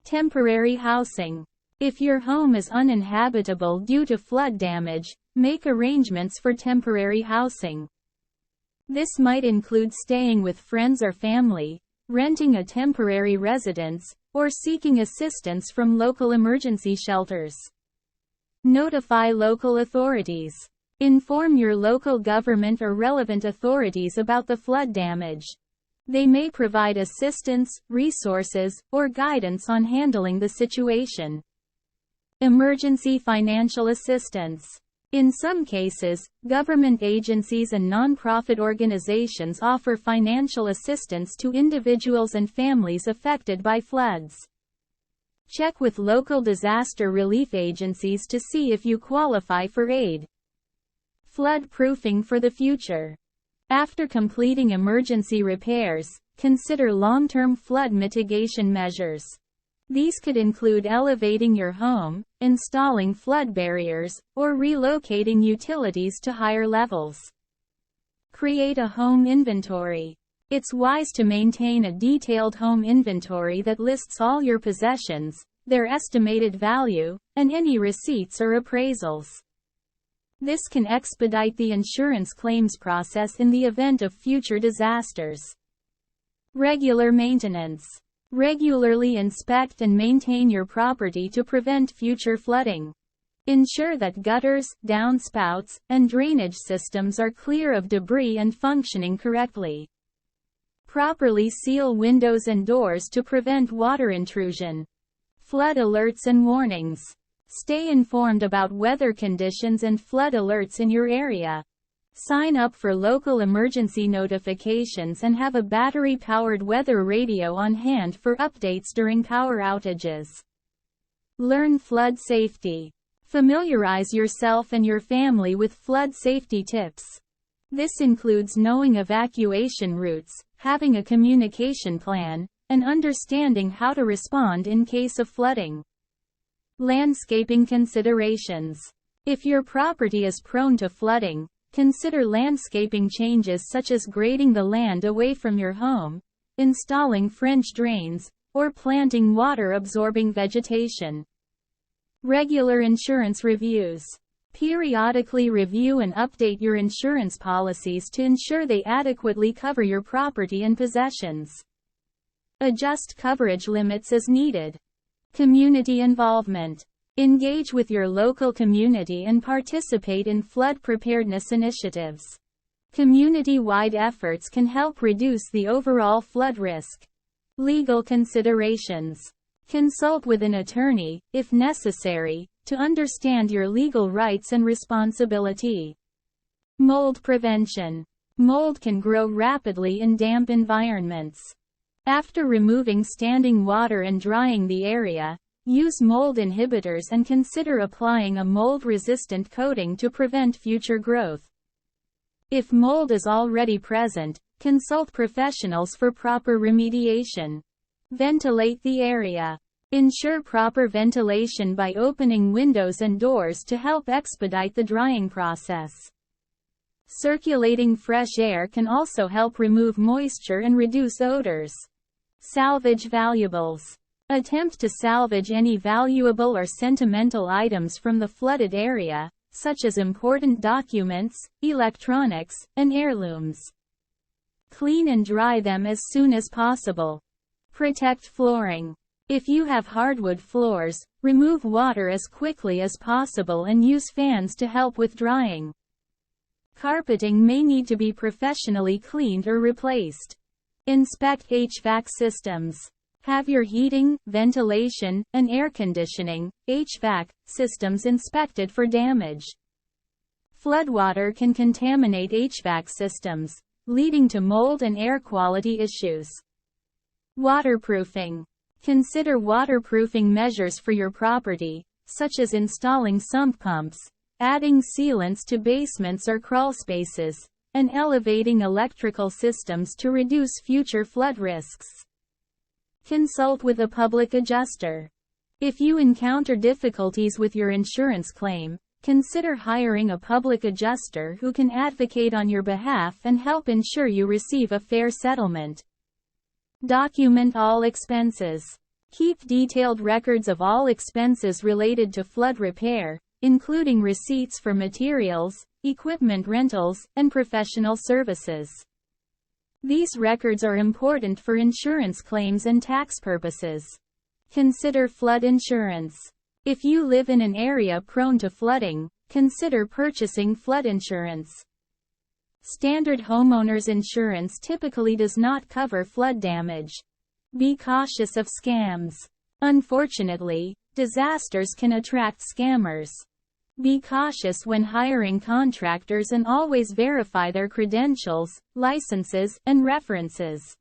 Temporary housing. If your home is uninhabitable due to flood damage, make arrangements for temporary housing. This might include staying with friends or family, renting a temporary residence, or seeking assistance from local emergency shelters. Notify local authorities. Inform your local government or relevant authorities about the flood damage. They may provide assistance, resources, or guidance on handling the situation. Emergency financial assistance. In some cases, government agencies and nonprofit organizations offer financial assistance to individuals and families affected by floods. Check with local disaster relief agencies to see if you qualify for aid. Flood proofing for the future. After completing emergency repairs, consider long-term flood mitigation measures. These could include elevating your home, installing flood barriers, or relocating utilities to higher levels. Create a home inventory. It's wise to maintain a detailed home inventory that lists all your possessions, their estimated value, and any receipts or appraisals. This can expedite the insurance claims process in the event of future disasters. Regular maintenance. Regularly inspect and maintain your property to prevent future flooding. Ensure that gutters, downspouts, and drainage systems are clear of debris and functioning correctly. Properly seal windows and doors to prevent water intrusion. Flood alerts and warnings. Stay informed about weather conditions and flood alerts in your area. Sign up for local emergency notifications and have a battery-powered weather radio on hand for updates during power outages. Learn flood safety. Familiarize yourself and your family with flood safety tips. This includes knowing evacuation routes, having a communication plan, and understanding how to respond in case of flooding. Landscaping considerations. If your property is prone to flooding, consider landscaping changes such as grading the land away from your home, installing French drains, or planting water-absorbing vegetation. Regular insurance reviews. Periodically review and update your insurance policies to ensure they adequately cover your property and possessions. Adjust coverage limits as needed. Community involvement. Engage with your local community and participate in flood preparedness initiatives. Community-wide efforts can help reduce the overall flood risk. Legal considerations. Consult with an attorney, if necessary, to understand your legal rights and responsibility. Mold prevention. Mold can grow rapidly in damp environments. After removing standing water and drying the area, use mold inhibitors and consider applying a mold-resistant coating to prevent future growth. If mold is already present, consult professionals for proper remediation. Ventilate the area. Ensure proper ventilation by opening windows and doors to help expedite the drying process. Circulating fresh air can also help remove moisture and reduce odors. Salvage valuables. Attempt to salvage any valuable or sentimental items from the flooded area, such as important documents, electronics, and heirlooms. Clean and dry them as soon as possible. Protect flooring. If you have hardwood floors, remove water as quickly as possible and use fans to help with drying. Carpeting may need to be professionally cleaned or replaced. Inspect HVAC systems. Have your heating, ventilation, and air conditioning (HVAC) systems inspected for damage. Floodwater can contaminate HVAC systems, leading to mold and air quality issues. Waterproofing. Consider waterproofing measures for your property, such as installing sump pumps, adding sealants to basements or crawl spaces, and elevating electrical systems to reduce future flood risks. Consult with a public adjuster. If you encounter difficulties with your insurance claim, consider hiring a public adjuster who can advocate on your behalf and help ensure you receive a fair settlement. Document all expenses. Keep detailed records of all expenses related to flood repair, including receipts for materials, equipment rentals, and professional services. These records are important for insurance claims and tax purposes. Consider flood insurance. If you live in an area prone to flooding, consider purchasing flood insurance. Standard homeowners insurance typically does not cover flood damage. Be cautious of scams. Unfortunately, disasters can attract scammers. Be cautious when hiring contractors and always verify their credentials, licenses, and references.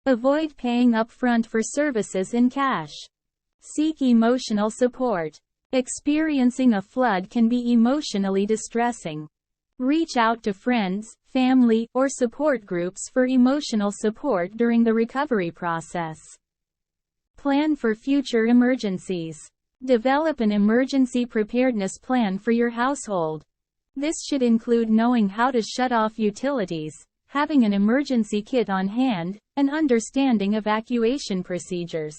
Avoid paying upfront for services in cash. Seek emotional support. Experiencing a flood can be emotionally distressing. Reach out to friends, family, or support groups for emotional support during the recovery process. Plan for future emergencies. Develop an emergency preparedness plan for your household. This should include knowing how to shut off utilities, having an emergency kit on hand, and understanding evacuation procedures.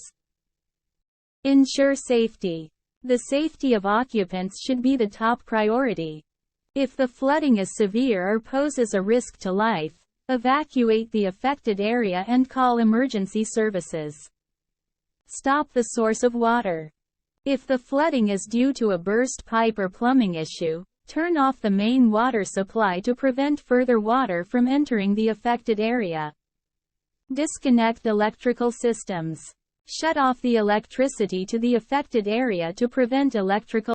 Ensure safety. The safety of occupants should be the top priority. If the flooding is severe or poses a risk to life, evacuate the affected area and call emergency services. Stop the source of water. If the flooding is due to a burst pipe or plumbing issue, turn off the main water supply to prevent further water from entering the affected area. Disconnect electrical systems. Shut off the electricity to the affected area to prevent electrical